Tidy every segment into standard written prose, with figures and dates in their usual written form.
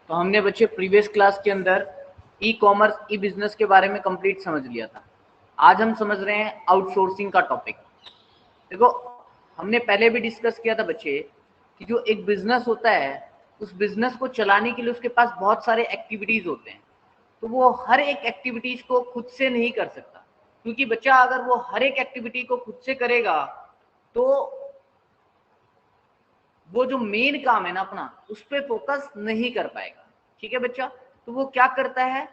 तो हमने बच्चे प्रीवियस क्लास के अंदर ई कॉमर्स ई बिजनेस के बारे में कंप्लीट समझ लिया था। आज हम समझ रहे हैं आउटसोर्सिंग का टॉपिक। देखो हमने पहले भी डिस्कस किया था बच्चे कि जो एक बिजनेस होता है उस बिजनेस को चलाने के लिए उसके पास बहुत सारे एक्टिविटीज होते हैं, तो वो हर एक एक्टिविटीज को खुद से नहीं कर सकता, क्योंकि बच्चा अगर वो हर एक एक्टिविटी को खुद से करेगा तो वो जो मेन काम है ना अपना उस पर फोकस नहीं कर पाएगा। ठीक है बच्चा, तो वो क्या करता है,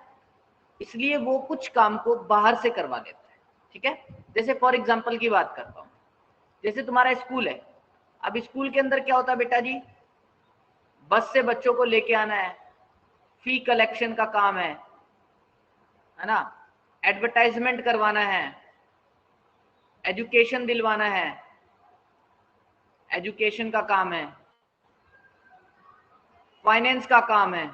इसलिए वो कुछ काम को बाहर से करवा देता है। ठीक है, जैसे फॉर एग्जांपल की बात करता हूं, जैसे तुम्हारा स्कूल है। अब स्कूल के अंदर क्या होता है बेटा जी, बस से बच्चों को लेके आना है, फी कलेक्शन का काम है ना, एडवर्टाइजमेंट करवाना है, एजुकेशन दिलवाना है, एजुकेशन का काम है, फाइनेंस का काम है।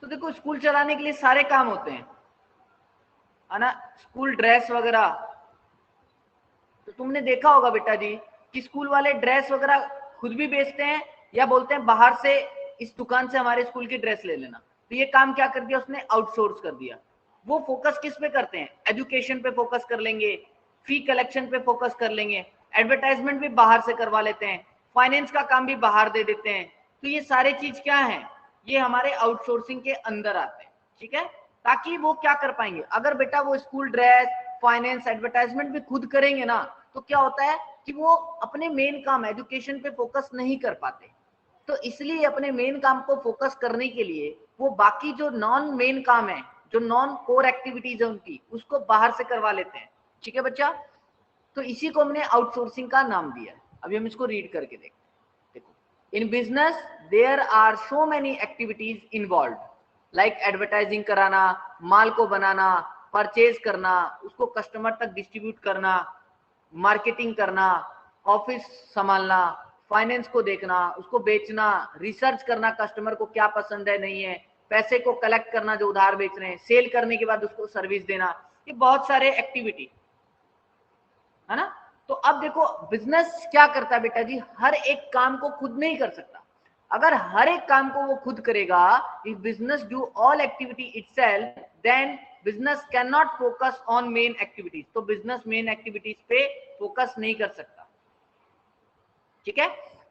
तो देखो स्कूल चलाने के लिए सारे काम होते हैं, है ना, स्कूल ड्रेस वगैरह। तो तुमने देखा होगा बेटा जी कि स्कूल वाले ड्रेस वगैरह खुद भी बेचते हैं या बोलते हैं बाहर से इस दुकान से हमारे स्कूल की ड्रेस ले लेना। तो ये काम क्या कर दिया उसने, आउटसोर्स कर दिया। वो फोकस किस पे करते हैं, एजुकेशन पे फोकस कर लेंगे, फी कलेक्शन पे फोकस कर लेंगे, एडवर्टाइजमेंट भी बाहर से करवा लेते हैं, फाइनेंस का काम भी बाहर दे देते हैं। तो ये सारे चीज क्या है, ये हमारे आउटसोर्सिंग के अंदर आते हैं। ठीक है, ताकि वो क्या कर पाएंगे, अगर बेटा वो स्कूल ड्रेस फाइनेंस एडवर्टाइजमेंट भी खुद करेंगे ना तो क्या होता है कि वो अपने मेन काम एजुकेशन पे फोकस नहीं कर पाते। तो इसलिए अपने मेन काम को फोकस करने के लिए वो बाकी जो नॉन मेन काम है, जो नॉन कोर एक्टिविटीज है उनकी, उसको बाहर से करवा लेते हैं। ठीक है बच्चा, तो इसी को हमने आउटसोर्सिंग का नाम दिया है। अभी हम इसको रीड करके देखते हैं। देखो, in business there are so many activities involve, like advertising कराना, माल को बनाना, परचेज करना, उसको कस्टमर तक डिस्ट्रीब्यूट करना, मार्केटिंग करना, ऑफिस संभालना, फाइनेंस को देखना, उसको बेचना, रिसर्च करना कस्टमर को क्या पसंद है नहीं है, पैसे को कलेक्ट करना जो उधार बेच रहे हैं, सेल करने के बाद उसको सर्विस देना। ये बहुत सारे एक्टिविटी है ना। तो अब देखो बिजनेस क्या करता है बेटा जी, हर एक काम को खुद नहीं कर सकता। अगर हर एक काम को वो खुद करेगा, if business do all activity itself, then business can not focus on main activities. तो बिजनेस मेन एक्टिविटीज पे फोकस नहीं कर सकता। ठीक है,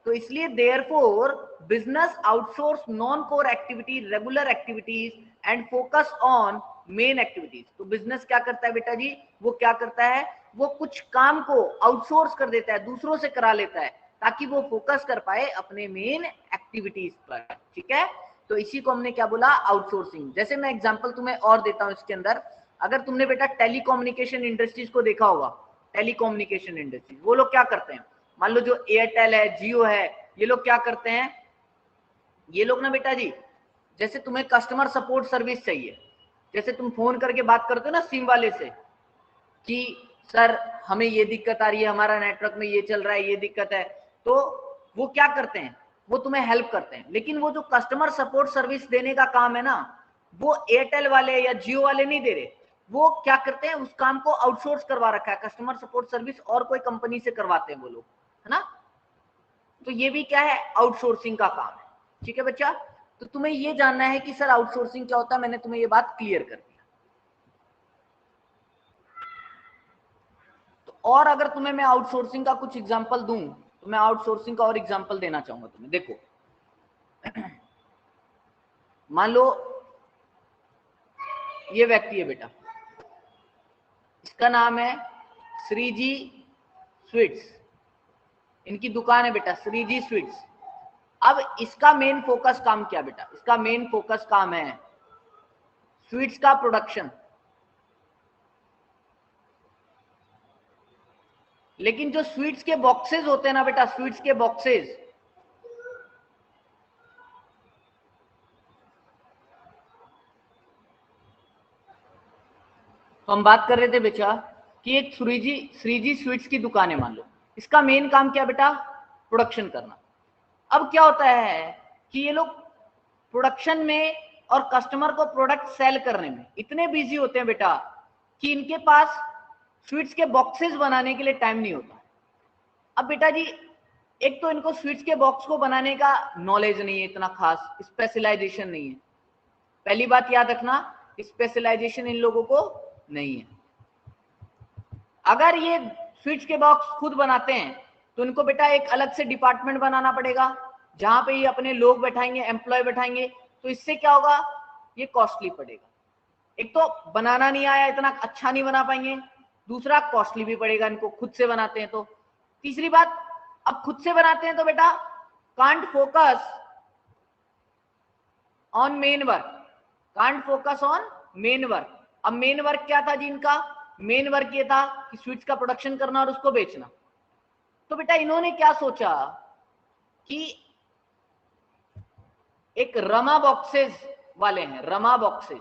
तो इसलिए therefore business outsource non core activity, regular activities and focus on main activities. तो बिजनेस क्या करता है बेटा जी, वो क्या करता है, वो कुछ काम को आउटसोर्स कर देता है, दूसरों से करा लेता है, ताकि वो फोकस कर पाए अपने मेन एक्टिविटीज पर। ठीक है, तो इसी को हमने क्या बोला, आउटसोर्सिंग। जैसे मैं एग्जांपल तुम्हें और देता हूं इसके अंदर, अगर तुमने बेटा टेलीकम्युनिकेशन इंडस्ट्रीज को देखा होगा, टेलीकम्युनिकेशन इंडस्ट्रीज वो लोग क्या करते हैं, मान लो जो एयरटेल है, जियो है, ये लोग क्या करते हैं, ये लोग ना बेटा जी, जैसे तुम्हें कस्टमर सपोर्ट सर्विस चाहिए, जैसे तुम फोन करके बात करते हो ना सिम वाले से कि सर हमें ये दिक्कत आ रही है, हमारा नेटवर्क में ये चल रहा है, ये दिक्कत है, तो वो क्या करते हैं, वो तुम्हें हेल्प करते हैं। लेकिन वो जो कस्टमर सपोर्ट सर्विस देने का काम है ना, वो एयरटेल वाले या जियो वाले नहीं दे रहे, वो क्या करते हैं, उस काम को आउटसोर्स करवा रखा है, कस्टमर सपोर्ट सर्विस और कोई कंपनी से करवाते हैं वो लोग, है ना। तो ये भी क्या है, आउटसोर्सिंग का काम है। ठीक है बच्चा, तो तुम्हें ये जानना है कि सर आउटसोर्सिंग क्या होता है, मैंने तुम्हें ये बात क्लियर कर दी। तो और अगर तुम्हें मैं आउटसोर्सिंग का कुछ एग्जांपल दूं तो मैं आउटसोर्सिंग का और एग्जांपल देना चाहूंगा तुम्हें। देखो मान लो ये व्यक्ति है बेटा, इसका नाम है श्रीजी स्वीट्स, इनकी दुकान है बेटा श्रीजी स्वीट्स। अब इसका मेन फोकस काम क्या बेटा, इसका मेन फोकस काम है स्वीट्स का प्रोडक्शन। लेकिन जो स्वीट्स के बॉक्सेस होते हैं ना बेटा, स्वीट्स के बॉक्सेस, तो हम बात कर रहे थे बेटा कि एक श्रीजी स्वीट्स की दुकान है मान लो, इसका मेन काम क्या बेटा, प्रोडक्शन करना। अब क्या होता है कि ये लोग प्रोडक्शन में और कस्टमर को प्रोडक्ट सेल करने में इतने बिजी होते हैं बेटा कि इनके पास स्वीट्स के बॉक्सेस बनाने के लिए टाइम नहीं होता। अब बेटा जी एक तो इनको स्विच के बॉक्स को बनाने का नॉलेज नहीं है, इतना खास स्पेशलाइजेशन नहीं है। पहली बात याद रखना, स्पेशलाइजेशन इन लोगों को नहीं है। अगर ये स्विच के बॉक्स खुद बनाते हैं तो इनको बेटा एक अलग से डिपार्टमेंट बनाना पड़ेगा, जहां पे ये अपने लोग बैठाएंगे, एम्प्लॉय बैठाएंगे। तो इससे क्या होगा, ये कॉस्टली पड़ेगा। एक तो बनाना नहीं आया, इतना अच्छा नहीं बना पाएंगे, दूसरा कॉस्टली भी पड़ेगा इनको, खुद से बनाते हैं तो। तीसरी बात, अब खुद से बनाते हैं तो बेटा can't focus on main work, can't focus on main work. अब मेन वर्क क्या था जी इनका, मेन वर्क ये था कि स्विच का प्रोडक्शन करना और उसको बेचना। तो बेटा इन्होंने क्या सोचा कि एक रमा बॉक्सेस वाले हैं, रमा बॉक्सेस,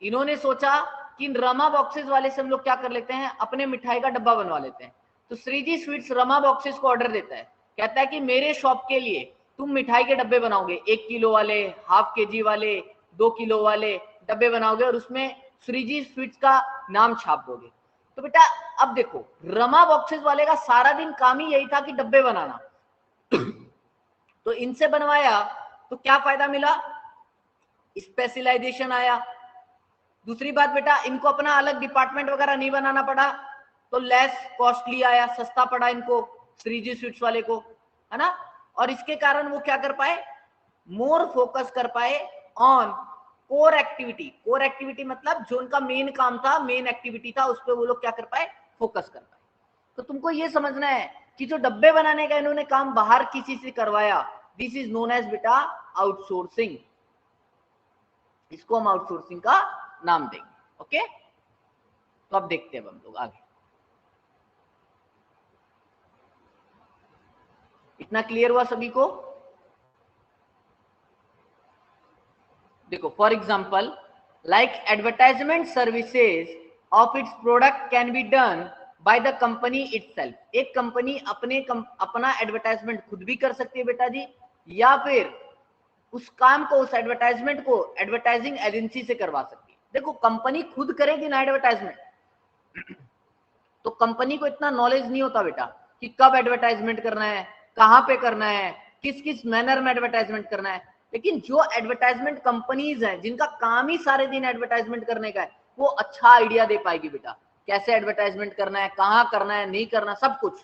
इन्होंने सोचा कि इन रमा बॉक्सेस वाले से हम लोग क्या कर लेते हैं, अपने मिठाई का डब्बा बनवा लेते हैं। तो श्रीजी स्वीट्स रमा बॉक्सेस को ऑर्डर देता है, कहता है कि मेरे शॉप के लिए तुम मिठाई के डब्बे बनाओगे, 1 किलो वाले, हाफ केजी वाले, 2 किलो वाले डब्बे बनाओगे और उसमें श्रीजी स्वीट्स का नाम छाप दोगे। तो बेटा अब देखो, रमा बॉक्सेस वाले का सारा दिन काम ही यही था कि डब्बे बनाना। तो इनसे बनवाया तो क्या फायदा मिला, स्पेशलाइजेशन आया। दूसरी बात बेटा, इनको अपना अलग डिपार्टमेंट वगैरह नहीं बनाना पड़ा, तो लेस कॉस्टली आया, सस्ता पड़ा इनको, श्रीजी स्वीट्स वाले को, है ना। और इसके कारण वो क्या कर पाए, मोर फोकस कर पाए on core activity. Core activity मतलब जो उनका मेन काम था, मेन एक्टिविटी था, उस पर वो लोग क्या कर पाए, फोकस कर पाए। तो तुमको ये समझना है कि जो डब्बे बनाने का इन्होंने काम बाहर किसी से करवाया, दिस इज नोन एज बेटा आउटसोर्सिंग। इसको हम आउटसोर्सिंग का नाम देंगे। ओके, तो अब देखते हैं हम लोग आगे। इतना क्लियर हुआ सभी को? देखो, for example like advertisement services of its product can be done by the company itself. एक कंपनी अपना एडवर्टाइजमेंट खुद भी कर सकती है बेटा जी, या फिर उस काम को, उस एडवर्टाइजमेंट को एडवर्टाइजिंग एजेंसी से करवा सकती है। देखो, कंपनी खुद करेगी ना एडवर्टाइजमेंट, तो कंपनी को इतना नॉलेज नहीं होता बेटा कि कब एडवर्टाइजमेंट करना है, कहां पे करना है, किस किस मैनर में एडवर्टाइजमेंट करना है। लेकिन जो एडवर्टाइजमेंट कंपनीज हैं, जिनका काम ही सारे दिन एडवर्टाइजमेंट करने का है, वो अच्छा आइडिया दे पाएगी बेटा, कैसे एडवर्टाइजमेंट करना है, कहाँ करना है, नहीं करना, सब कुछ।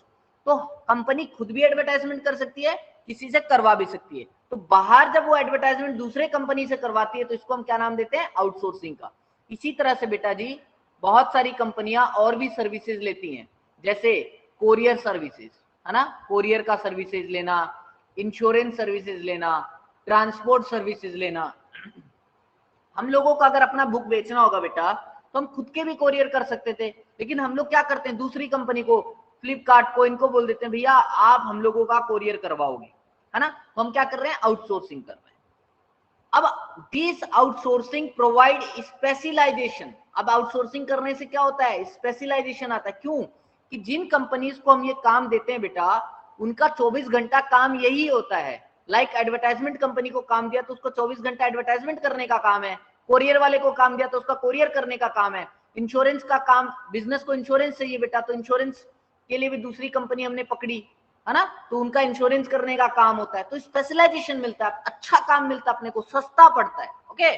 तो कंपनी खुद भी एडवर्टाइजमेंट कर सकती है, किसी से करवा भी सकती है। तो बाहर जब वो एडवर्टाइजमेंट दूसरे कंपनी से करवाती है तो इसको हम क्या नाम देते हैं, आउटसोर्सिंग का। इसी तरह से बेटा जी बहुत सारी कंपनियां और भी सर्विसेज लेती हैं, जैसे कोरियर सर्विसेज, है ना, कोरियर का सर्विसेज लेना, इंश्योरेंस सर्विसेज लेना, ट्रांसपोर्ट सर्विसेज लेना। हम लोगों को अगर अपना बुक बेचना होगा बेटा तो हम खुद के भी कोरियर कर सकते थे, लेकिन हम लोग क्या करते हैं, दूसरी कंपनी को, फ्लिपकार्ट को, इनको बोल देते हैं भैया आप हम लोगों का कोरियर करवाओगे, है ना। तो हम क्या कर रहे हैं, आउटसोर्सिंग कर रहे हैं। अब दिस आउटसोर्सिंग प्रोवाइड स्पेशलाइजेशन। अब आउटसोर्सिंग करने से क्या होता है, स्पेशलाइजेशन आता है। क्यों, कि जिन कंपनीज को हम ये काम देते हैं बेटा, उनका 24 घंटा काम यही होता है। लाइक एडवर्टाइजमेंट कंपनी को काम दिया तो उसको 24 घंटा एडवर्टाइजमेंट करने का काम है, कोरियर वाले को काम दिया तो उसका कोरियर करने का काम है, इंश्योरेंस का काम, बिजनेस को इंश्योरेंस चाहिए बेटा, तो इंश्योरेंस के लिए भी दूसरी कंपनी हमने पकड़ी, है ना, तो उनका इंश्योरेंस करने का काम होता है। तो स्पेशलाइजेशन मिलता है, अच्छा काम मिलता है अपने को, सस्ता पड़ता है। Okay,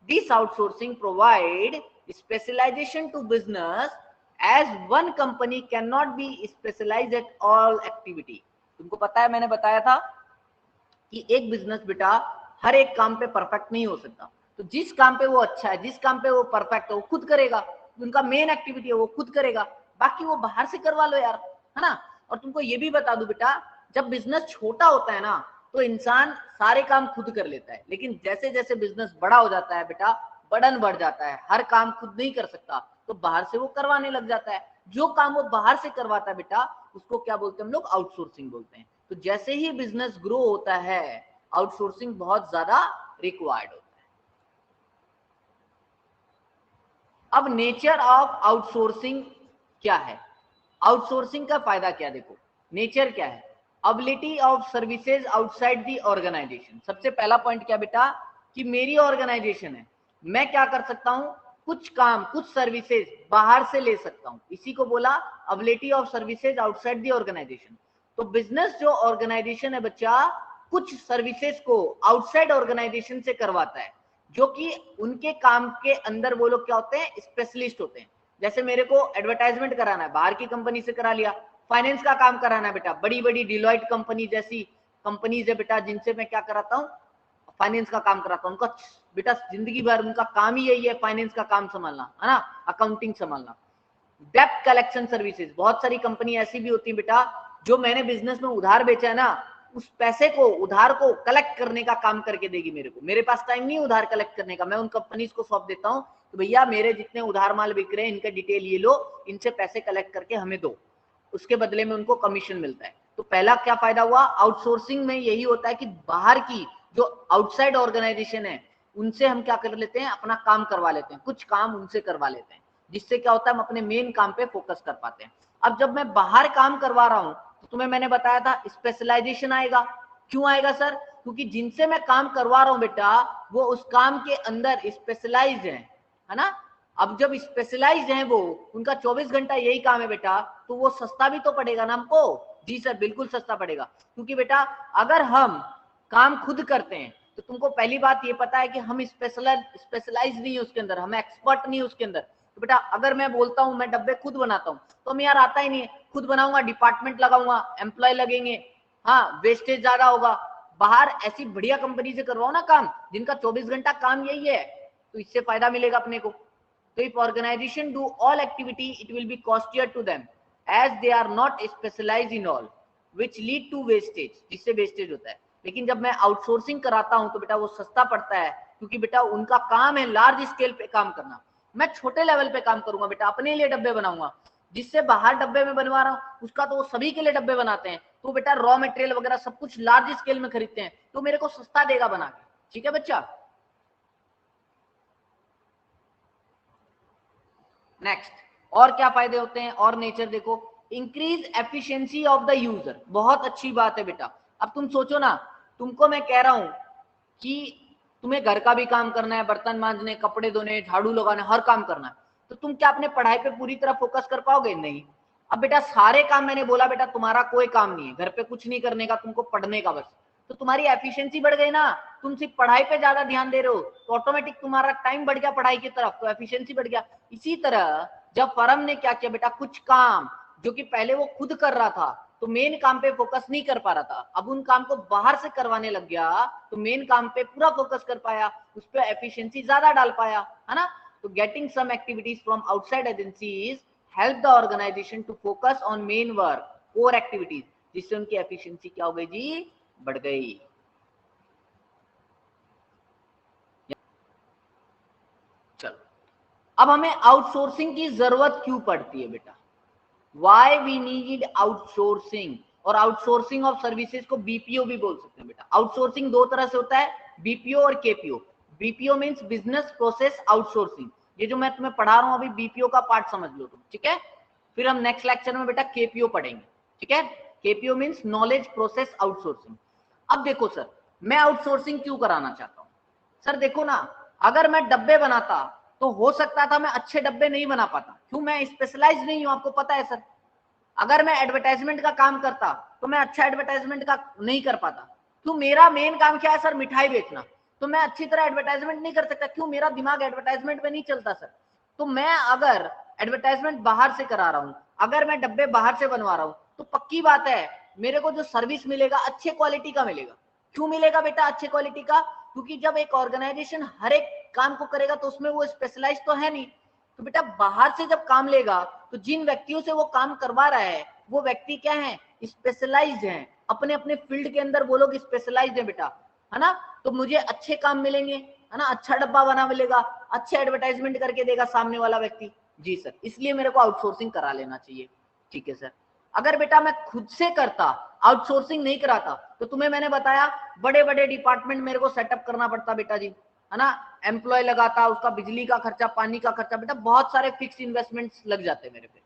this outsourcing provide specialisation to business as one company can not be specialise at all activity. तुमको पता है, मैंने बताया था कि एक बिजनेस बेटा हर एक काम पे परफेक्ट नहीं हो सकता। तो जिस काम पे वो अच्छा है, जिस काम पे वो परफेक्ट है, वो खुद करेगा, उनका मेन एक्टिविटी है वो खुद करेगा, बाकी वो बाहर से करवा लो यार, है ना। और तुमको ये भी बता दूं बेटा, जब बिजनेस छोटा होता है ना तो इंसान सारे काम खुद कर लेता है, लेकिन जैसे जैसे बिजनेस बड़ा हो जाता है बेटा, बर्डन बढ़ जाता है, हर काम खुद नहीं कर सकता, तो बाहर से वो करवाने लग जाता है। जो काम वो बाहर से करवाता है बेटा, उसको क्या बोलते हैं हम लोग, आउटसोर्सिंग बोलते हैं। तो जैसे ही बिजनेस ग्रो होता है, आउटसोर्सिंग बहुत ज्यादा रिक्वायर्ड होता है। अब नेचर ऑफ आउटसोर्सिंग क्या है, आउटसोर्सिंग का फायदा क्या, देखो नेचर क्या है, ability of services outside the organisation. सबसे पहला पॉइंट क्या बेटा, कि मेरी ऑर्गेनाइजेशन है, मैं क्या कर सकता हूं, कुछ काम, कुछ सर्विसेज बाहर से ले सकता हूं, इसी को बोला ability of services outside the organisation. तो बिजनेस जो ऑर्गेनाइजेशन है बच्चा, कुछ सर्विसेज को आउटसाइड ऑर्गेनाइजेशन से करवाता है, जो कि उनके काम के अंदर वो लोग क्या होते हैं, स्पेशलिस्ट होते हैं। जैसे मेरे को एडवर्टाइजमेंट कराना है, बाहर की कंपनी से करा लिया। फाइनेंस का काम कराना है बेटा, बड़ी बड़ी डिलॉयट कंपनी जैसी कंपनीज है बेटा, जिनसे मैं क्या कराता हूँ, फाइनेंस का काम कराता हूँ। उनका बेटा जिंदगी भर उनका काम ही यही है, फाइनेंस का काम संभालना, है ना, अकाउंटिंग संभालना। डेप्ट कलेक्शन सर्विसेज, बहुत सारी कंपनी ऐसी भी होती है बेटा, जो मैंने बिजनेस में उधार बेचा है ना, उस पैसे को, उधार को कलेक्ट करने का काम करके देगी मेरे को। मेरे पास टाइम नहीं उधार कलेक्ट करने का, मैं उन कंपनीज को सौंप देता हूँ, तो भैया मेरे जितने उधार माल बिक रहे हैं इनका डिटेल ये लो, इनसे पैसे कलेक्ट करके हमें दो, उसके बदले में उनको कमीशन मिलता है। तो पहला क्या फायदा हुआ, आउटसोर्सिंग में यही होता है कि बाहर की जो आउटसाइड ऑर्गेनाइजेशन है उनसे हम क्या कर लेते हैं, अपना काम करवा लेते हैं, कुछ काम उनसे करवा लेते हैं, जिससे क्या होता है, हम अपने मेन काम पे फोकस कर पाते हैं। अब जब मैं बाहर काम करवा रहा हूं, तो तुम्हें मैंने बताया था स्पेशलाइजेशन आएगा। क्यों आएगा सर, क्योंकि जिनसे मैं काम करवा रहा हूं बेटा, वो उस काम के अंदर स्पेशलाइज्ड है ना। अब जब स्पेशलाइज्ड हैं वो, उनका 24 घंटा यही काम है बेटा, तो वो सस्ता भी तो पड़ेगा ना हमको। जी सर, बिल्कुल सस्ता पड़ेगा, क्योंकि बेटा अगर हम काम खुद करते हैं, तो तुमको पहली बात ये पता है कि हम स्पेशलाइज नहीं है उसके अंदर, हम एक्सपर्ट नहीं है उसके अंदर। तो बेटा अगर मैं बोलता हूं मैं डब्बे खुद बनाता हूं, तो हमें यार आता ही नहीं है, खुद बनाऊंगा, डिपार्टमेंट लगाऊंगा, एम्प्लॉय लगेंगे, हाँ, वेस्टेज ज्यादा होगा। बाहर ऐसी बढ़िया कंपनी से करवाओ ना काम, जिनका 24 घंटा काम यही है, तो इससे फायदा मिलेगा अपने को। So if organization do all activity, it will be costlier to them as they are not specialized in all, which lead to wastage, जिससे वेस्टेज होता है। लेकिन जब मैं आउटसोर्सिंग कराता हूं तो बेटा वो सस्ता पड़ता है, क्योंकि बेटा उनका काम है लार्ज स्केल पे काम करना, मैं छोटे लेवल पे काम करूंगा बेटा, अपने लिए डब्बे बनाऊंगा। जिससे बाहर डब्बे में बनवा रहा हूं उसका तो वो सभी के लिए डब्बे बनाते हैं, तो बेटा रॉ मटेरियल वगैरह सब कुछ लार्ज स्केल में खरीदते हैं, तो मेरे को सस्ता देगा बना के। ठीक है बच्चा। नेक्स्ट, और क्या फायदे होते हैं, और नेचर देखो, increase efficiency of the user, बहुत अच्छी बात है बेटा। अब तुम सोचो ना, तुमको मैं कह रहा हूं कि तुम्हें घर का भी काम करना है, बर्तन मांजने, कपड़े धोने, झाड़ू लगाने, हर काम करना है, तो तुम क्या अपने पढ़ाई पे पूरी तरह फोकस कर पाओगे? नहीं। अब बेटा सारे काम मैंने बोला बेटा, तुम्हारा कोई काम नहीं है घर पे, कुछ नहीं करने का, तुमको पढ़ने का बस, तो तुम्हारी एफिशिएंसी बढ़ गई ना, तुम सिर्फ पढ़ाई पे ज्यादा ध्यान दे रहे हो, तो ऑटोमेटिक तुम्हारा टाइम बढ़ गया पढ़ाई की तरफ, तो एफिशिएंसी बढ़ गया। इसी तरह जब फर्म ने क्या किया बेटा, कुछ काम जो कि पहले वो खुद कर रहा था, तो मेन काम पे फोकस नहीं कर पा रहा था, अब उन काम को बाहर से करवाने लग गया, तो मेन काम पे पूरा फोकस कर पाया, उस पर एफिशिएंसी ज्यादा डाल पाया, है ना। तो getting some activities from outside agencies help the organisation to focus on main work, core activities, जिससे उनकी एफिशिएंसी क्या हो गई जी, बढ़ गई। चलो, अब हमें आउटसोर्सिंग की जरूरत क्यों पड़ती है बेटा, वाई वी नीड आउटसोर्सिंग। और आउटसोर्सिंग ऑफ सर्विसेज को बीपीओ भी बोल सकते हैं बेटा। आउटसोर्सिंग दो तरह से होता है, बीपीओ और KPO. BPO means business process outsourcing, ये जो मैं तुम्हें पढ़ा रहा हूं अभी, बीपीओ का पार्ट समझ लो तुम, ठीक है। फिर हम नेक्स्ट लेक्चर में बेटा केपीओ पढ़ेंगे, ठीक है। KPO means knowledge process outsourcing. अब देखो सर, मैं आउटसोर्सिंग क्यों कराना चाहता हूं। सर देखो ना, अगर मैं डब्बे बनाता तो हो सकता था मैं अच्छे डब्बे नहीं बना पाता, क्यों, मैं स्पेशलाइज नहीं हूं, आपको पता है सर। अगर मैं एडवर्टाइजमेंट का काम करता तो मैं अच्छा एडवर्टाइजमेंट का नहीं कर पाता, क्यों, मेरा मेन काम क्या है सर, मिठाई बेचना, तो मैं अच्छी तरह एडवर्टाइजमेंट नहीं कर सकता, क्यों, मेरा दिमाग एडवर्टाइजमेंट में नहीं चलता सर। तो मैं अगर एडवर्टाइजमेंट बाहर से करा रहा हूं, अगर मैं डब्बे बाहर से बनवा रहा हूं, तो पक्की बात है मेरे को जो सर्विस मिलेगा अच्छे क्वालिटी का मिलेगा। क्यों मिलेगा बेटा अच्छे क्वालिटी का, क्योंकि जब एक ऑर्गेनाइजेशन हर एक काम को करेगा तो उसमें वो स्पेशलाइज तो है नहीं, तो बेटा बाहर से जब काम लेगा तो जिन व्यक्तियों से वो काम करवा रहा है वो व्यक्ति क्या है, स्पेशलाइज्ड हैं, अपने अपने फील्ड के अंदर वो लोग स्पेशलाइज्ड है बेटा, है ना। तो मुझे अच्छे काम मिलेंगे, है ना, अच्छा डब्बा बना मिलेगा, अच्छे एडवर्टाइजमेंट करके देगा सामने वाला व्यक्ति। जी सर, इसलिए मेरे को आउटसोर्सिंग करा लेना चाहिए। ठीक है सर। अगर बेटा मैं खुद से करता, आउटसोर्सिंग नहीं कराता, तो तुम्हें मैंने बताया बड़े बड़े डिपार्टमेंट मेरे को सेटअप करना पड़ता बेटा जी, है ना, एम्प्लॉय लगाता, उसका बिजली का खर्चा, पानी का खर्चा, बेटा बहुत सारे फिक्स इन्वेस्टमेंट्स लग जाते मेरे पे।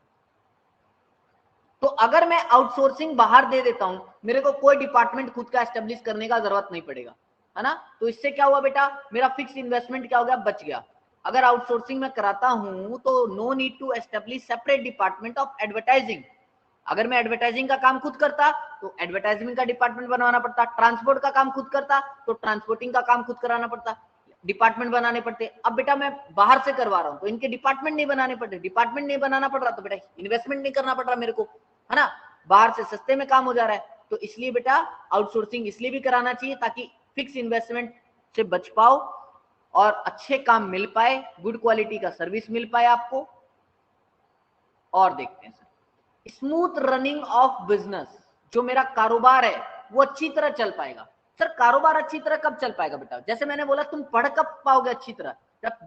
तो अगर मैं आउटसोर्सिंग बाहर दे देता हूं, मेरे को कोई डिपार्टमेंट खुद का एस्टेब्लिश करने का जरूरत नहीं पड़ेगा, है ना। तो इससे क्या हुआ बेटा, मेरा फिक्स इन्वेस्टमेंट क्या हो गया, बच गया। अगर आउटसोर्सिंग में कराता हूं तो no need to establish separate department of advertising. अगर मैं एडवर्टाइजिंग का काम खुद करता तो एडवर्टाइजमेंट का डिपार्टमेंट बनवाना पड़ता, ट्रांसपोर्ट का काम खुद करता तो ट्रांसपोर्टिंग का काम खुद कराना पड़ता, डिपार्टमेंट बनाने पड़ते। अब बेटा मैं बाहर से करवा रहा हूँ तो इनके डिपार्टमेंट नहीं बनाने पड़ते, डिपार्टमेंट नहीं बनाना पड़ रहा तो बेटा इन्वेस्टमेंट नहीं करना पड़ रहा मेरे को, है ना, बाहर से सस्ते में काम हो जा रहा है। तो इसलिए बेटा आउटसोर्सिंग इसलिए भी कराना चाहिए ताकि फिक्स इन्वेस्टमेंट से बच पाओ और अच्छे काम मिल पाए, गुड क्वालिटी का सर्विस मिल पाए आपको। और देखते हैं sir, smooth running of business, जो मेरा कारोबार है वो अच्छी तरह चल पाएगा। सर कारोबार अच्छी तरह कब चल पाएगा बेटा? जैसे मैंने बोला तुम पढ़ कब पाओगे अच्छी तरह?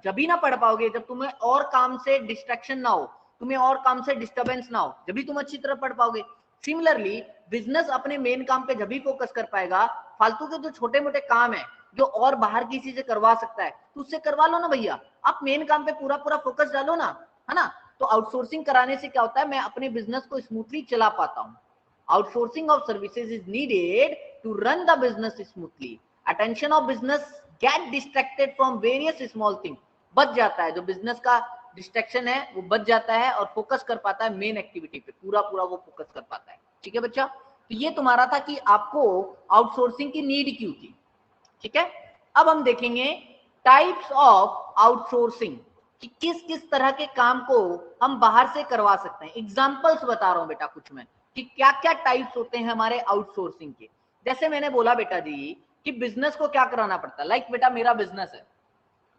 जब भी ना पढ़ पाओगे, जब तुम्हें और काम से डिस्ट्रैक्शन ना हो, तुम्हें और काम से डिस्टर्बेंस ना हो, जब भी तुम अच्छी तरह पढ़ पाओगे। सिमिलरली बिजनेस अपने मेन काम पे जब भी फोकस कर पाएगा, फालतू के जो छोटे मोटे काम है जो और बाहर किसी से करवा सकता है तो उससे करवा लो ना भैया, आप मेन काम पे पूरा पूरा फोकस डालो ना, है ना। तो आउटसोर्सिंग कराने से क्या होता है, मैं अपने बिजनेस को स्मूथली चला पाता हूँ। Outsourcing of services is needed to run the business smoothly. Attention of business get distracted from various small thing, बच जाता है, जो बिजनेस का डिस्ट्रैक्शन है वो बच जाता है और फोकस कर पाता है मेन एक्टिविटी पे, पूरा पूरा वो फोकस कर पाता है। ठीक है बच्चा, तो ये तुम्हारा था कि आपको आउटसोर्सिंग की नीड क्यों थी। ठीक है, अब हम देखेंगे टाइप्स ऑफ आउटसोर्सिंग, कि किस किस तरह के काम को हम बाहर से करवा सकते हैं। एग्जांपल्स बता रहा हूं बेटा कुछ में, कि क्या क्या टाइप्स होते हैं हमारे आउटसोर्सिंग के। जैसे मैंने बोला बेटा जी कि बिजनेस को क्या कराना पड़ता है, लाइक बेटा मेरा बिजनेस है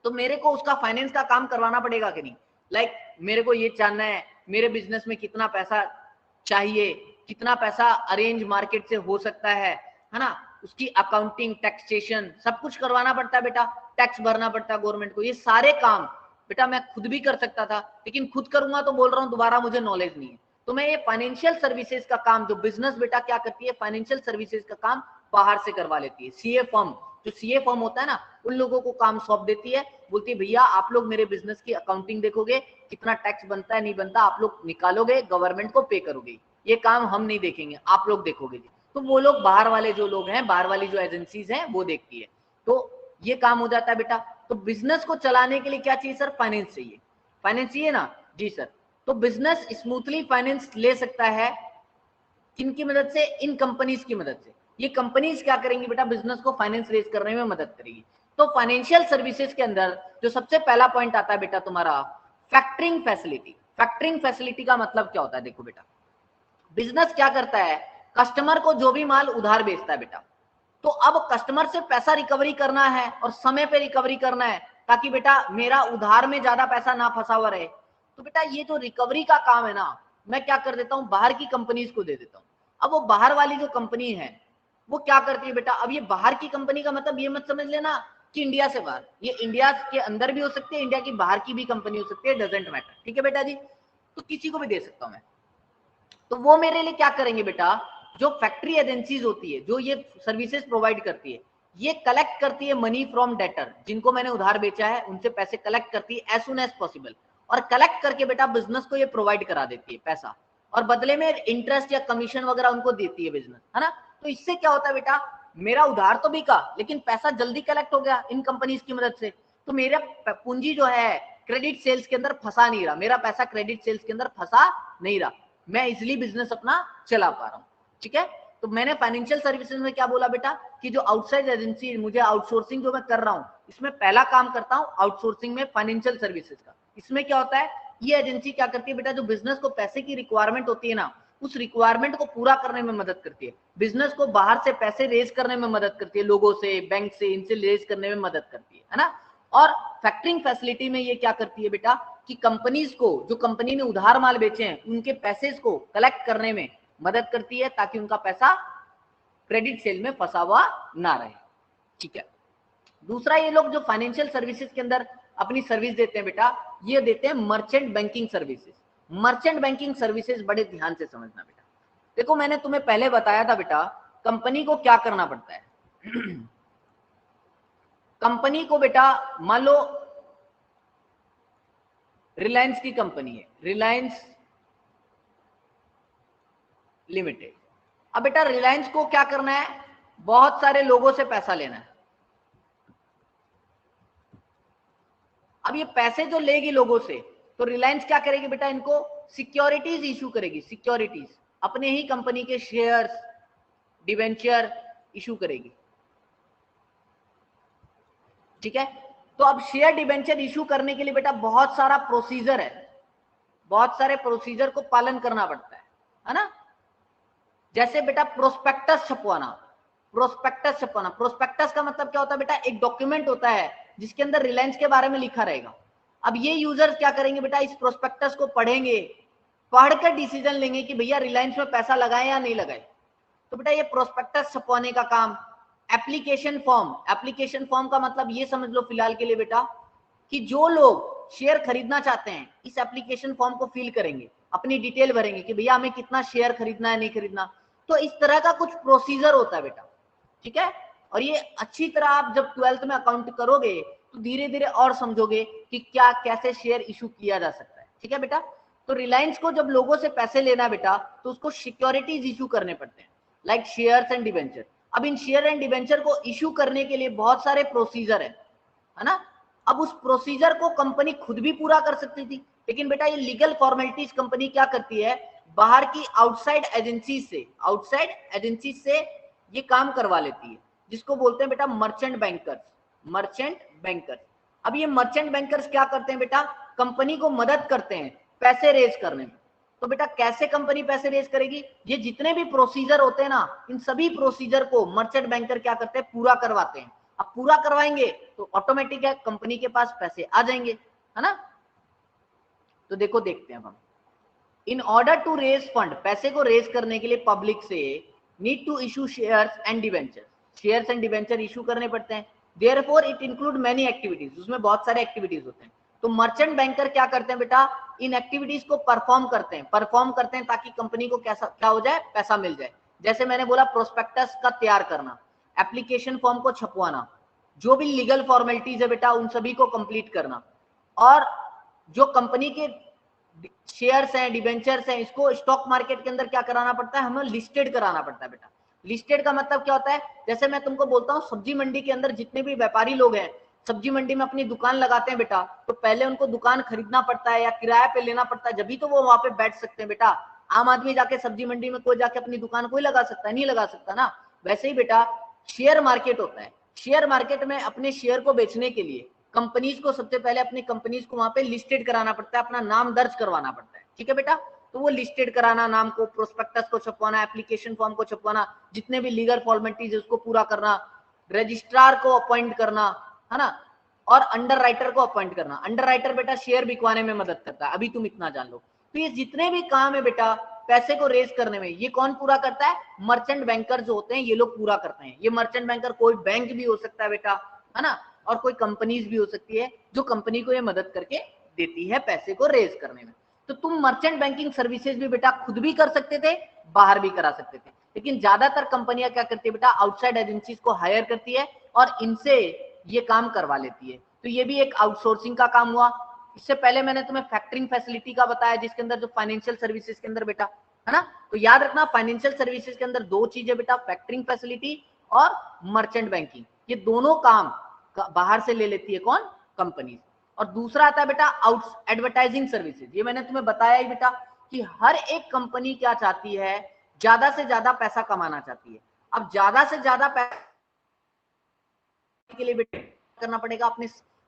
तो मेरे को उसका फाइनेंस का काम करवाना पड़ेगा कि नहीं। लाइक मेरे को ये जानना है मेरे बिजनेस में कितना पैसा चाहिए, कितना पैसा अरेंज मार्केट से हो सकता है ना, उसकी अकाउंटिंग, टैक्सेशन सब कुछ करवाना पड़ता है बेटा, टैक्स भरना पड़ता है गवर्नमेंट को। ये सारे काम बेटा मैं खुद भी कर सकता था, लेकिन खुद करूंगा तो बोल रहा हूं दोबारा मुझे नॉलेज नहीं है, तो मैं ये फाइनेंशियल सर्विसेज का काम, जो बिजनेस बेटा क्या करती है, फाइनेंशियल सर्विसेज का काम बाहर से करवा लेती है। सीए फर्म, जो सीए फर्म होता है ना, उन लोगों को काम सौंप देती है, बोलती है भैया आप लोग मेरे बिजनेस की अकाउंटिंग देखोगे, कितना टैक्स बनता है नहीं बनता आप लोग निकालोगे, गवर्नमेंट को पे करोगे, ये काम हम नहीं देखेंगे आप लोग देखोगे। तो वो लोग बाहर वाले जो लोग हैं, बाहर वाली जो एजेंसीज हैं वो देखती है, तो ये काम हो जाता है बेटा। तो बिजनेस को चलाने के लिए क्या चाहिए सर, फाइनेंस चाहिए। फाइनेंस चाहिए ना जी सर, तो बिजनेस स्मूथली फाइनेंस ले सकता है किनकी मदद से, इन कंपनीज की मदद से। ये कंपनीज क्या करेंगी बेटा, बिजनेस को फाइनेंस रेज करने में मदद करेगी। तो फाइनेंशियल सर्विसेज के अंदर जो सबसे पहला पॉइंट आता है बेटा तुम्हारा, फैक्टरिंग फैसिलिटी। फैक्टरिंग फैसिलिटी का मतलब क्या होता है, देखो बेटा बिजनेस क्या करता है, कस्टमर को जो भी माल उधार बेचता है बेटा, तो अब कस्टमर से पैसा रिकवरी करना है और समय पे रिकवरी करना है, ताकि बेटा मेरा उधार में ज्यादा पैसा ना फंसा हुआ रहे। तो बेटा ये जो रिकवरी का काम है ना, मैं क्या कर देता हूं, बाहर की कंपनीज को दे देता हूं। अब वो बाहर वाली जो कंपनी है वो क्या करती है बेटा, अब ये बाहर की कंपनी का मतलब ये मत समझ लेना कि इंडिया से बाहर, ये इंडिया के अंदर भी हो सकती है, इंडिया की बाहर की भी कंपनी हो सकती है, डजेंट मैटर। ठीक है बेटा जी, तो किसी को भी दे सकता हूं मैं। तो वो मेरे लिए क्या करेंगे बेटा, जो फैक्ट्री एजेंसीज होती है जो ये सर्विसेज प्रोवाइड करती है, ये कलेक्ट करती है मनी फ्रॉम डेटर, जिनको मैंने उधार बेचा है उनसे पैसे कलेक्ट करती है एज सुन एज पॉसिबल, और कलेक्ट करके बेटा बिजनेस को ये प्रोवाइड करा देती है पैसा, और बदले में इंटरेस्ट या कमीशन वगैरह उनको देती है बिजनेस, है ना। तो इससे क्या होता है बेटा, मेरा उधार तो बिका लेकिन पैसा जल्दी कलेक्ट हो गया इन कंपनीज की मदद से, तो मेरा पूंजी जो है क्रेडिट सेल्स के अंदर फंसा नहीं रहा, मेरा पैसा क्रेडिट सेल्स के अंदर फंसा नहीं रहा, मैं इजिली बिजनेस अपना चला पा रहा हूं। ठीक है, तो मैंने फाइनेंशियल सर्विसेज में क्या बोला बेटा, कि जो आउटसाइड एजेंसी मुझे आउटसोर्सिंग जो मैं कर रहा हूं, इसमें पहला काम करता हूं आउटसोर्सिंग में फाइनेंशियल सर्विसेज का। इसमें क्या होता है, ये एजेंसी क्या करती है बेटा, जो बिजनेस को पैसे की रिक्वायरमेंट होती है ना, उस रिक्वायरमेंट को पूरा करने में मदद करती है, बिजनेस को बाहर से पैसे रेज करने में मदद करती है, लोगों से, बैंक से, इनसे रेज करने में मदद करती है ना। और फैक्टरिंग फैसिलिटी में ये क्या करती है बेटा, कि कंपनीज को, जो कंपनी ने उधार माल बेचे हैं उनके पैसे को कलेक्ट करने में मदद करती है, ताकि उनका पैसा क्रेडिट सेल में फंसा हुआ ना रहे। ठीक है, दूसरा ये लोग जो फाइनेंशियल सर्विसेज के अंदर अपनी सर्विस देते हैं बेटा, ये देते हैं merchant banking services. Merchant banking services बड़े ध्यान से समझना बेटा, देखो मैंने तुम्हें पहले बताया था बेटा, कंपनी को क्या करना पड़ता है कंपनी को बेटा, मान लो रिलायंस की कंपनी है, रिलायंस लिमिटेड। अब बेटा रिलायंस को क्या करना है, बहुत सारे लोगों से पैसा लेना है। अब ये पैसे जो लेगी लोगों से, तो रिलायंस क्या करेगी बेटा, इनको सिक्योरिटीज इशू करेगी, सिक्योरिटीज। अपने ही कंपनी के शेयर्स, डिवेंचर इशू करेगी। ठीक है, तो अब शेयर डिवेंचर इशू करने के लिए बेटा बहुत सारा प्रोसीजर है, बहुत सारे प्रोसीजर को पालन करना पड़ता है ना। जैसे बेटा प्रोस्पेक्टस छपवाना, प्रोस्पेक्टस छपवाना, प्रोस्पेक्टस का मतलब क्या होता है बेटा, एक डॉक्यूमेंट होता है जिसके अंदर रिलायंस के बारे में लिखा रहेगा। अब ये यूजर्स क्या करेंगे बेटा, इस प्रोस्पेक्टस को पढ़ेंगे, पढ़कर डिसीजन लेंगे कि भैया रिलायंस में पैसा लगाएं या नहीं लगाएं। तो बेटा ये प्रोस्पेक्टस छपवाने का काम। एप्लीकेशन फॉर्म, एप्लीकेशन फॉर्म का मतलब ये समझ लो फिलहाल के लिए बेटा कि जो लोग शेयर खरीदना चाहते हैं इस एप्लीकेशन फॉर्म को फिल करेंगे, अपनी डिटेल भरेंगे कि भैया हमें कितना शेयर खरीदना है, नहीं खरीदना। तो इस तरह का कुछ प्रोसीजर होता है बेटा। ठीक है, और ये अच्छी तरह आप जब 12th में अकाउंट करोगे तो धीरे धीरे और समझोगे कि क्या कैसे शेयर इशू किया जा सकता है। ठीक है बेटा, तो रिलायंस को जब लोगों से पैसे लेना बेटा तो उसको सिक्योरिटीज इशू करने पड़ते हैं, लाइक शेयर्स एंड डिवेंचर। अब इन शेयर एंड डिवेंचर को इशू करने के लिए बहुत सारे प्रोसीजर है ना। अब उस प्रोसीजर को कंपनी खुद भी पूरा कर सकती थी, लेकिन बेटा ये लीगल फॉर्मेलिटीज कंपनी क्या करती है, बाहर की आउटसाइड एजेंसी से ये काम करवा लेती है, जिसको बोलते हैं बेटा मर्चेंट बैंकर्स, मर्चेंट बैंकर्स। अब ये मर्चेंट बैंकर्स क्या करते हैं बेटा, कंपनी को मदद करते हैं पैसे रेज करने में। तो बेटा कैसे कंपनी पैसे रेज करेगी, ये जितने भी प्रोसीजर होते हैं ना, इन सभी प्रोसीजर को मर्चेंट बैंकर क्या करते हैं, पूरा करवाते हैं। अब पूरा करवाएंगे तो ऑटोमेटिक है कंपनी के पास पैसे आ जाएंगे, है ना। तो देखो देखते हैं हम, in order to raise fund, पैसे को रेज करने के लिए पब्लिक से need to issue shares and debenture, shares and debenture issue करने पड़ते हैं। Therefore it include many activities, उसमें बहुत सारे एक्टिविटीज होते हैं। तो मर्चेंट बैंकर क्या करते हैं बेटा, इन एक्टिविटीज को परफॉर्म करते हैं ताकि कंपनी को क्या हो जाए, पैसा मिल जाए। जैसे मैंने बोला प्रोस्पेक्टस का तैयार करना, एप्लीकेशन फॉर्म को छपवाना, जो भी लीगल फॉर्मेलिटीज है बेटा उन सभी को कंप्लीट करना, और जो कंपनी के शेयर्स हैं, डिवेंचर्स हैं, इसको स्टॉक मार्केट के अंदर क्या कराना पड़ता है, हमें लिस्टेड कराना पड़ता है बेटा। लिस्टेड का मतलब क्या होता है, जैसे मैं तुमको बोलता हूँ सब्जी मंडी के अंदर जितने भी व्यापारी लोग हैं सब्जी मंडी में अपनी दुकान लगाते हैं बेटा, तो पहले उनको दुकान खरीदना पड़ता है या किराए पे लेना पड़ता है, जब तो वो वहां पे बैठ सकते हैं बेटा। आम आदमी जाके सब्जी मंडी में कोई जाके अपनी दुकान कोई लगा सकता है, नहीं लगा सकता ना। वैसे ही बेटा शेयर मार्केट होता है, शेयर मार्केट में अपने शेयर को बेचने के लिए कंपनीज को सबसे पहले अपनी कंपनीज को वहां पे लिस्टेड कराना पड़ता है, अपना नाम दर्ज करवाना पड़ता है। ठीक है बेटा, तो वो लिस्टेड कराना, नाम को, प्रोस्पेक्टस को छपवाना, एप्लीकेशन फॉर्म को छपवाना, जितने भी लीगल फॉर्मेलिटीज है उसको पूरा करना, रजिस्ट्रार को अपॉइंट करना, है ना, और अंडर राइटर को अपॉइंट करना। अंडर राइटर बेटा शेयर बिकवाने में मदद करता है, अभी तुम इतना जान लो। तो ये जितने भी काम है बेटा पैसे को रेज करने में, ये कौन पूरा करता है, मर्चेंट बैंकर जो होते हैं ये लोग पूरा करते हैं। ये मर्चेंट बैंकर कोई बैंक भी हो सकता है बेटा, है ना, और कोई कंपनीज भी हो सकती है जो कंपनी को ये मदद करके देती है पैसे को रेज करने में। तो तुम मर्चेंट बैंकिंग सर्विसेज भी बेटा खुद भी कर सकते थे, बाहर भी करा सकते थे, लेकिन ज्यादातर कंपनियां क्या करती है बेटा, आउटसाइड एजेंसीज को हायर करती है और इनसे ये काम करवा लेती है। तो ये भी एक आउटसोर्सिंग का काम हुआ। इससे पहले मैंने तुम्हें फैक्टरिंग फैसिलिटी का बताया, जिसके अंदर जो फाइनेंशियल सर्विसेज के अंदर बेटा, है ना, तो याद रखना फाइनेंशियल सर्विसेज के अंदर दो चीजें बेटा, फैक्टरिंग फैसिलिटी और मर्चेंट बैंकिंग। ये दोनों काम बाहर से ले लेती है कौन, कंपनी। और दूसरा आता है बेटा आउट एडवर्टाइजिंग सर्विसेज। ये मैंने तुम्हें बताया ही बेटा कि हर एक कंपनी क्या चाहती है, ज्यादा से ज्यादा पैसा कमाना चाहती है। अब ज्यादा से ज्यादा पैसा के लिए बेटा करना पड़ेगा अपने,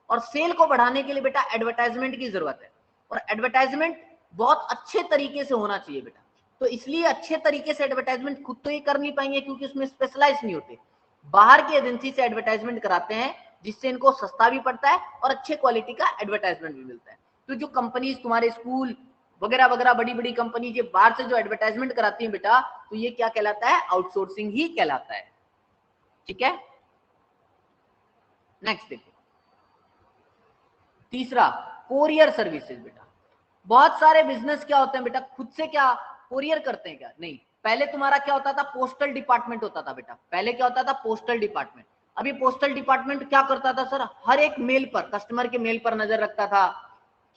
और सेल को बढ़ाने के लिए बेटा एडवर्टाइजमेंट की जरूरत है, और एडवर्टाइजमेंट बहुत अच्छे तरीके से होना चाहिए बेटा। तो इसलिए अच्छे तरीके से एडवर्टाइजमेंट खुद तो ये कर नहीं पाएंगे क्योंकि उसमें स्पेशलाइज नहीं होते, बाहर की एजेंसी से एडवर्टाइजमेंट कराते हैं, जिससे इनको सस्ता भी पड़ता है और अच्छे क्वालिटी का एडवर्टाइजमेंट भी मिलता है। तो जो कंपनीज तुम्हारे स्कूल वगैरह वगैरह बड़ी बड़ी कंपनी के बाहर से जो एडवर्टाइजमेंट कराती है बेटा, तो ये क्या कहलाता है, आउटसोर्सिंग ही कहलाता है। ठीक है, नेक्स्ट देखो तीसरा, कोरियर सर्विसेज बेटा। बहुत सारे बिजनेस क्या होते हैं बेटा, खुद से क्या कोरियर करते हैं क्या, नहीं। पहले तुम्हारा क्या होता था, पोस्टल डिपार्टमेंट होता था बेटा। पहले क्या होता था, पोस्टल डिपार्टमेंट। अभी पोस्टल डिपार्टमेंट क्या करता था सर, हर एक मेल पर, कस्टमर के मेल पर नजर रखता था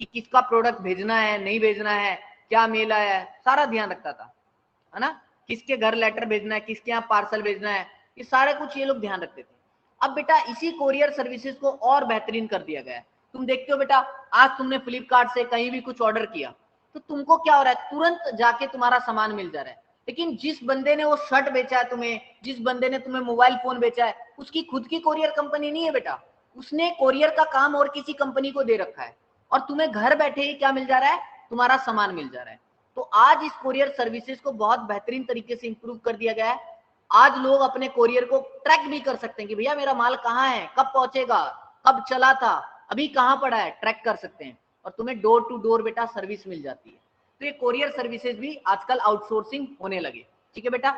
कि किसका प्रोडक्ट भेजना है, नहीं भेजना है, क्या मेल आया है, सारा ध्यान रखता था, है ना, किसके घर लेटर भेजना है, किसके यहाँ पार्सल भेजना है, ये सारे कुछ ये लोग ध्यान रखते थे। अब बेटा इसी कोरियर सर्विसेज को और बेहतरीन कर दिया गया है। तुम देखते हो बेटा, आज तुमने फ्लिपकार्ट से कहीं भी कुछ ऑर्डर किया तो तुमको क्या हो रहा है, तुरंत जाके तुम्हारा सामान मिल जा रहा है। लेकिन जिस बंदे ने वो शर्ट बेचा है तुम्हें, जिस बंदे ने तुम्हें मोबाइल फोन बेचा है, उसकी खुद की कोरियर कंपनी नहीं है बेटा, उसने कोरियर का काम और किसी कंपनी को दे रखा है, और तुम्हें घर बैठे ही क्या मिल जा रहा है, तुम्हारा सामान मिल जा रहा है। तो आज इस कोरियर सर्विसेज को बहुत बेहतरीन तरीके से इंप्रूव कर दिया गया है। आज लोग अपने कोरियर को ट्रैक भी कर सकते हैं कि भैया मेरा माल कहाँ है, कब पहुंचेगा, कब चला था, अभी कहाँ पड़ा है, ट्रैक कर सकते हैं, और तुम्हें डोर टू डोर बेटा सर्विस मिल जाती है। तो ये कोरियर सर्विसेज भी आजकल आउटसोर्सिंग होने लगे। ठीक है बेटा।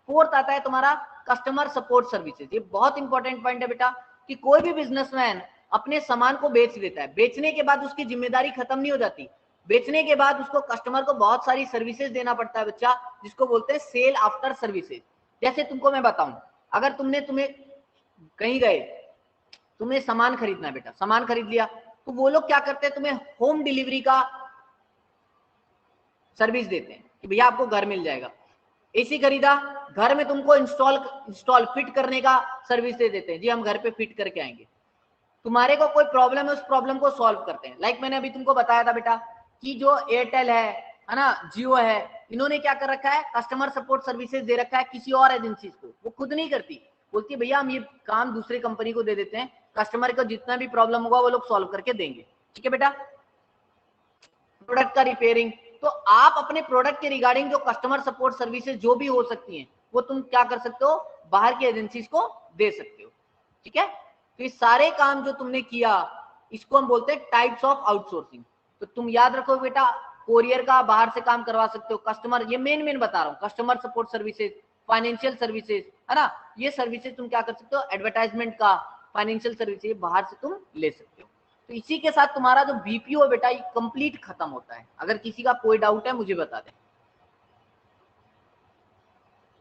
फोर्थ आता है तुम्हारा कस्टमर सपोर्ट सर्विसेज। ये बहुत इंपॉर्टेंट पॉइंट है बेटा कि कोई भी बिजनेसमैन अपने सामान को बेच देता है, बेचने के बाद उसकी जिम्मेदारी खत्म नहीं हो जाती, बेचने के बाद उसको कस्टमर को बहुत सारी सर्विसेज देना पड़ता है बच्चा, जिसको बोलते हैं सेल आफ्टर सर्विसेज। जैसे तुमको मैं बताऊं, अगर तुम्हें कहीं गए, तुम्हें सामान खरीदना है बेटा, सामान खरीद लिया, तो वो लोग क्या करते हैं, तुम्हें होम डिलीवरी का सर्विस देते हैं कि भैया आपको घर मिल जाएगा। एसी खरीदा, घर में तुमको इंस्टॉल फिट करने का सर्विस दे देते हैं, जी हम घर पे फिट करके आएंगे। तुम्हारे को कोई प्रॉब्लम है, उस प्रॉब्लम को सॉल्व करते हैं। लाइक मैंने अभी तुमको बताया था बेटा कि जो एयरटेल है ना, जियो है, इन्होंने क्या कर रखा है, कस्टमर सपोर्ट सर्विसेज दे रखा है किसी और एजेंसी को, वो खुद नहीं करती, बोलती भैया हम ये काम दूसरे कंपनी को दे देते हैं, कस्टमर को जितना भी प्रॉब्लम होगा वो लोग सॉल्व करके देंगे। ठीक है बेटा। प्रोडक्ट का रिपेयरिंग, तो आप अपने प्रोडक्ट के रिगार्डिंग जो कस्टमर सपोर्ट सर्विसेज जो भी हो सकती हैं, वो तुम क्या कर सकते हो, बाहर की एजेंसीज को दे सकते हो। ठीक है। तो ये सारे काम जो तुमने किया, इसको हम बोलते हैं टाइप्स ऑफ आउटसोर्सिंग। तो तुम याद रखो बेटा, कोरियर का बाहर से काम करवा सकते हो, कस्टमर, ये मेन बता रहा हूँ, customer support services, financial services, है ना, ये सर्विसेज तुम क्या कर सकते हो, एडवर्टाइजमेंट का, फाइनेंशियल सर्विसेज बाहर से तुम ले सकते हो। तो इसी के साथ तुम्हारा जो बीपीओ है बेटा, ये कंप्लीट खत्म होता है। अगर किसी का कोई डाउट है मुझे बता दें।